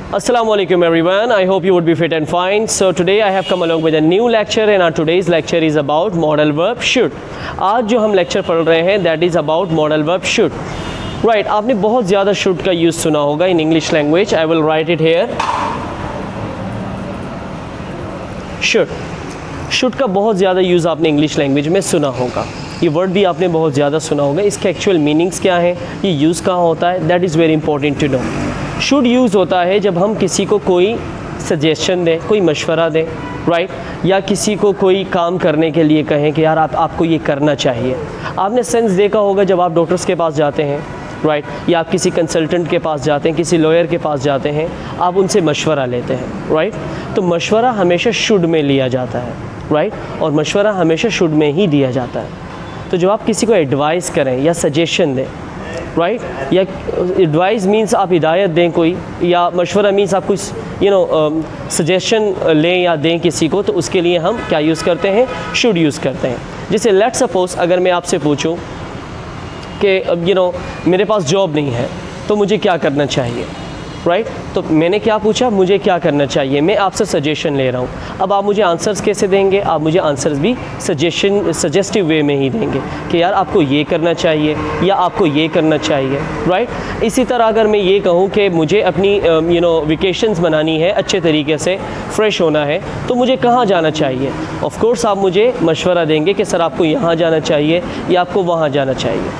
Assalamu alaikum everyone, I hope you would be fit and fine. So today I have come along with a new lecture and our today's lecture is about modal verb should. आज जो हम lecture पढ़ रहे हैं that is about modal verb should. Right, आपने बहुत ज़्यादा should का use सुना होगा in English language. I will write it here. Should का बहुत ज़्यादा यूज़ आपने इंग्लिश लैंग्वेज में सुना होगा. ये वर्ड भी आपने बहुत ज़्यादा सुना होगा. इसके एक्चुअल मीनिंग्स क्या हैं, ये यूज़ कहाँ होता है, that is very important to know. Should use होता है जब हम किसी को कोई सजेशन दें, कोई मशवरा दें, राइट, या किसी को कोई काम करने के लिए कहें कि यार आपको ये करना चाहिए. आपने सेंस देखा होगा जब आप डॉक्टर्स के पास जाते हैं, राइट, या आप किसी कंसल्टेंट के पास जाते हैं, किसी लॉयर के पास जाते हैं, आप उनसे मशवरा लेते हैं, राइट. तो मशवरा हमेशा शुड में लिया जाता है, राइट, और मशवरा हमेशा शुड में ही दिया जाता है. तो जब आप किसी को एडवाइस करें या सजेशन दें, राइट, या एडवाइस मीन्स आप हिदायत दें कोई, या मशवरा मीन्स आप कुछ सजेशन लें या दें किसी को, तो उसके लिए हम क्या यूज़ करते हैं, शुड यूज़ करते हैं. जैसे लेट सपोज अगर मैं आपसे पूछूं कि मेरे पास जॉब नहीं है तो मुझे क्या करना चाहिए, राइट. तो मैंने क्या पूछा, मुझे क्या करना चाहिए, मैं आपसे सजेशन ले रहा हूँ. अब आप मुझे आंसर्स कैसे देंगे, आप मुझे आंसर्स भी सजेस्टिव वे में ही देंगे कि यार आपको ये करना चाहिए या आपको ये करना चाहिए, राइट. इसी तरह अगर मैं ये कहूँ कि मुझे अपनी वेकेशंस मनानी है, अच्छे तरीके से फ्रेश होना है, तो मुझे कहाँ जाना चाहिए, ऑफ कोर्स आप मुझे मशवरा देंगे कि सर आपको यहाँ जाना चाहिए या आपको वहाँ जाना चाहिए,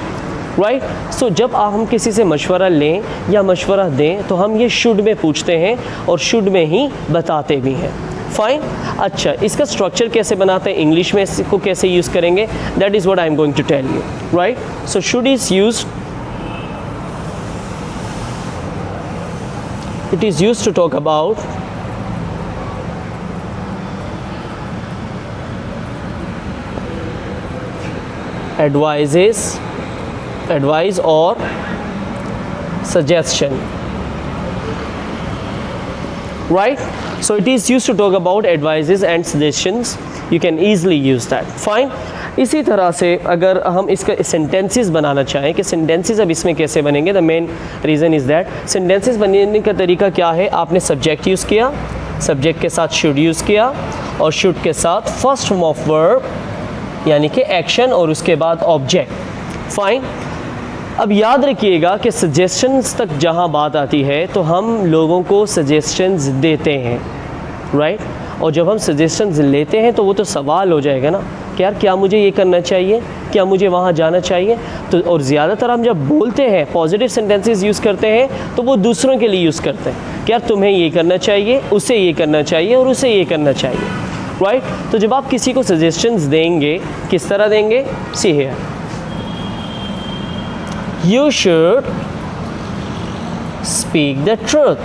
राइट. सो जब हम किसी से मशवरा लें या मशवरा दें तो हम ये शुड में पूछते हैं और शुड में ही बताते भी हैं. फाइन. अच्छा, इसका स्ट्रक्चर कैसे बनाते हैं, इंग्लिश में इसको कैसे यूज़ करेंगे, that is what I am going to tell you, right. So should is used, it is used to talk about advice or suggestion, right. So it is used to talk about advices and suggestions. You can easily use that. Fine. इसी तरह से अगर हम इसका sentences बनाना चाहें कि sentences अब इसमें कैसे बनेंगे, the main reason is that sentences बनने का तरीका क्या है, आपने सब्जेक्ट यूज़ किया, सब्जेक्ट के साथ शुड यूज़ किया और शुड के साथ फर्स्ट फॉर्म ऑफ वर्ब यानी कि एक्शन और उसके बाद ऑब्जेक्ट. फाइन. अब याद रखिएगा कि सजेशंस तक जहाँ बात आती है तो हम लोगों को सजेशंस देते हैं, राइट. और जब हम सजेशंस लेते हैं तो वो तो सवाल हो जाएगा ना कि यार क्या मुझे ये करना चाहिए, क्या मुझे वहाँ जाना चाहिए. तो और ज़्यादातर हम जब बोलते हैं पॉजिटिव सेंटेंसेस यूज़ करते हैं तो वो दूसरों के लिए यूज़ करते हैं कि यार तुम्हें ये करना चाहिए, उसे ये करना चाहिए और उसे ये करना चाहिए, राइट. तो जब आप किसी को सजेशंस देंगे किस तरह देंगे, see here, you should speak the truth,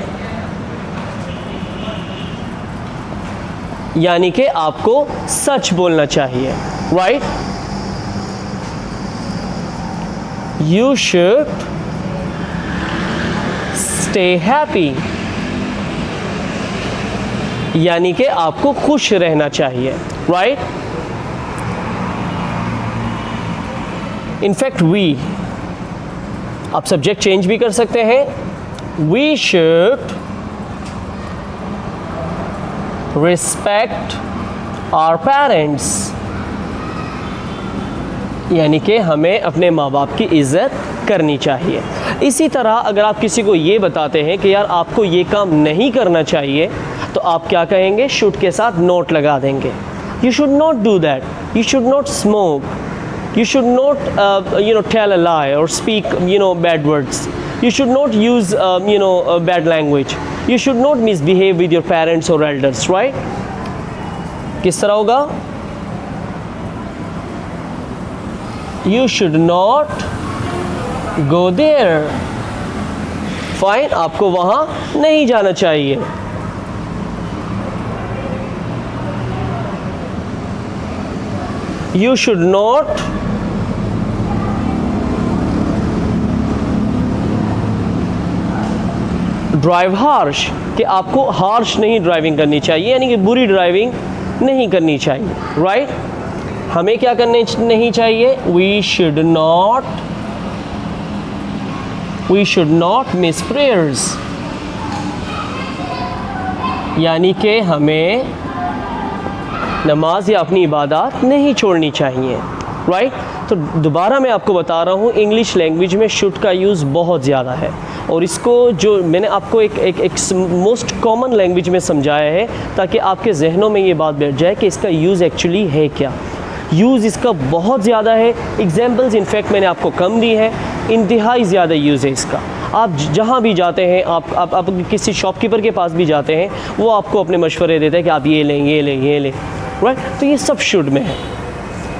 यानी कि आपको सच बोलना चाहिए, right. You should stay happy, यानी कि आपको खुश रहना चाहिए, राइट. इनफैक्ट we, आप सब्जेक्ट चेंज भी कर सकते हैं. We should respect our parents, यानी कि हमें अपने माँ बाप की इज़्ज़त करनी चाहिए. इसी तरह अगर आप किसी को ये बताते हैं कि यार आपको ये काम नहीं करना चाहिए तो आप क्या कहेंगे, शुड के साथ नोट लगा देंगे. You should not do that, you should not smoke, you should not tell a lie or speak bad words, you should not use bad language, you should not misbehave with your parents or elders, right. किस तरह होगा, you should not go there. Fine. आपको वहाँ नहीं जाना चाहिए. You should not drive harsh, कि आपको हार्श नहीं ड्राइविंग करनी चाहिए, यानी कि बुरी ड्राइविंग नहीं करनी चाहिए, राइट. हमें क्या करने नहीं चाहिए, we should not miss prayers, यानी कि हमें नमाज या अपनी इबादत नहीं छोड़नी चाहिए, राइट। तो दोबारा मैं आपको बता रहा हूँ, इंग्लिश लैंग्वेज में शुड का यूज़ बहुत ज़्यादा है, और इसको जो मैंने आपको एक मोस्ट कॉमन लैंग्वेज में समझाया है ताकि आपके जहनों में ये बात बैठ जाए कि इसका यूज़ एक्चुअली है क्या। यूज़ इसका बहुत ज़्यादा है, एग्जाम्पल्स इनफैक्ट मैंने आपको कम दी है, इंतहाई ज़्यादा यूज़ है इसका। आप जहाँ भी जाते हैं, आप किसी शॉपकीपर के पास भी जाते हैं, वो आपको अपने मशवरे देता है कि आप ये लें, ये लें, ये लें, राइट। तो ये सब शुड में है।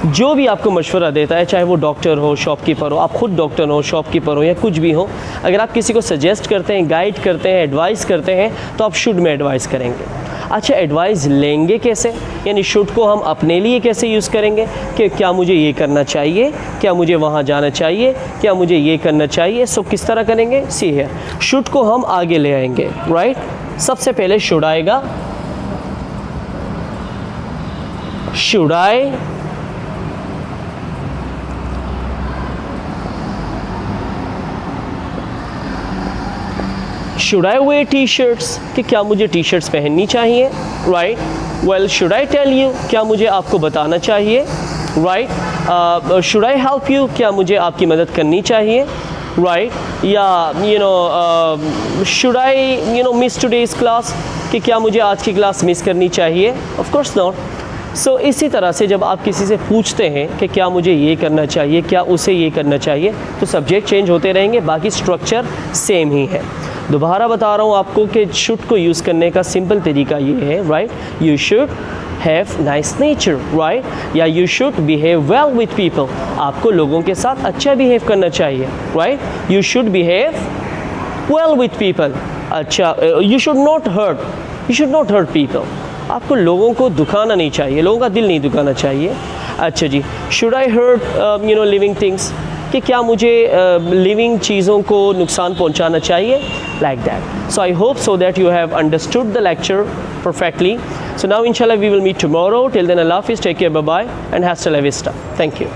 जो भी आपको मशवरा देता है, चाहे वो डॉक्टर हो, शॉपकीपर हो, आप खुद डॉक्टर हो, शॉपकीपर हो या कुछ भी हो, अगर आप किसी को सजेस्ट करते हैं, गाइड करते हैं, एडवाइस करते हैं, तो आप शुड में एडवाइस करेंगे। अच्छा, एडवाइस लेंगे कैसे, यानी शुड को हम अपने लिए कैसे यूज़ करेंगे कि क्या मुझे ये करना चाहिए, क्या मुझे वहाँ जाना चाहिए, क्या मुझे ये करना चाहिए। सो किस तरह करेंगे, सी है, शुड को हम आगे ले आएंगे, राइट। सबसे पहले शुड आएगा, should I, should I wear T shirts, कि क्या मुझे टी शर्ट्स पहननी चाहिए, right. Well, should I tell you, क्या मुझे आपको बताना चाहिए, right. Should I help you, क्या मुझे आपकी मदद करनी चाहिए, राइट। या should I miss today's class, कि क्या मुझे आज की क्लास मिस करनी चाहिए, ऑफ कोर्स नॉट। सो इसी तरह से जब आप किसी से पूछते हैं कि क्या मुझे ये करना चाहिए, क्या उसे ये करना चाहिए, तो सब्जेक्ट चेंज होते रहेंगे, बाकी स्ट्रक्चर सेम ही है। दोबारा बता रहा हूँ आपको कि शुड को यूज़ करने का सिंपल तरीका ये है, right. You should have nice nature, right, या you should behave well with people, आपको लोगों के साथ अच्छा बिहेव करना चाहिए, right. You should behave well with people. अच्छा, you should not hurt people, आपको लोगों को दुखाना नहीं चाहिए, लोगों का दिल नहीं दुखाना चाहिए। अच्छा जी, should I hurt living things, कि क्या मुझे लिविंग चीज़ों को नुकसान पहुंचाना चाहिए, like that. So I hope so that you have understood the lecture perfectly. So now इंशाल्लाह we will meet tomorrow. Till then अल्लाह हाफिज़, take care, bye bye and हasta la vista। Thank you.